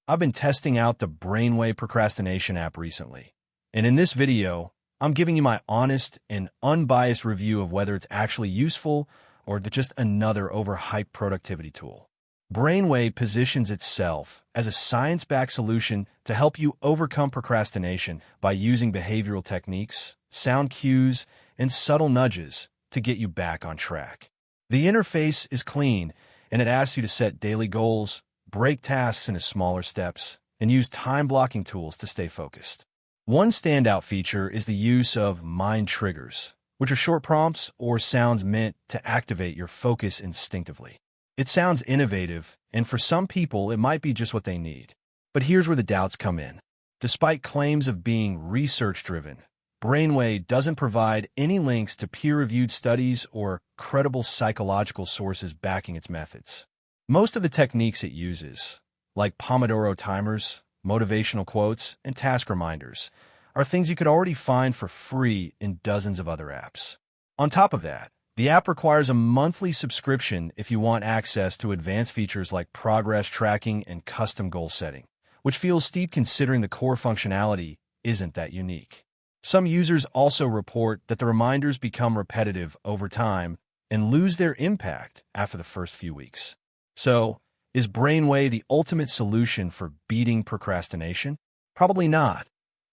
I've been testing out the Brainway Procrastination app recently, and in this video, I'm giving you my honest and unbiased review of whether it's actually useful or just another overhyped productivity tool. Brainway positions itself as a science-backed solution to help you overcome procrastination by using behavioral techniques, sound cues, and subtle nudges to get you back on track. The interface is clean, and it asks you to set daily goals, break tasks into smaller steps, and use time-blocking tools to stay focused. One standout feature is the use of mind triggers, which are short prompts or sounds meant to activate your focus instinctively. It sounds innovative, and for some people, it might be just what they need. But here's where the doubts come in. Despite claims of being research-driven, Brainway doesn't provide any links to peer-reviewed studies or credible psychological sources backing its methods. Most of the techniques it uses, like Pomodoro timers, motivational quotes, and task reminders, are things you could already find for free in dozens of other apps. On top of that, the app requires a monthly subscription if you want access to advanced features like progress tracking and custom goal setting, which feels steep considering the core functionality isn't that unique. Some users also report that the reminders become repetitive over time and lose their impact after the first few weeks. So, is Brainway the ultimate solution for beating procrastination? Probably not.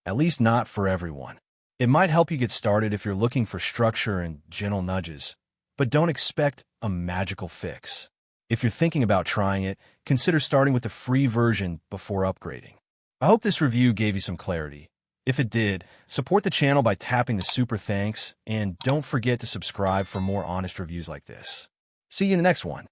At least not for everyone. It might help you get started if you're looking for structure and gentle nudges, but don't expect a magical fix. If you're thinking about trying it, consider starting with the free version before upgrading. I hope this review gave you some clarity. If it did, support the channel by tapping the super thanks, and don't forget to subscribe for more honest reviews like this. See you in the next one.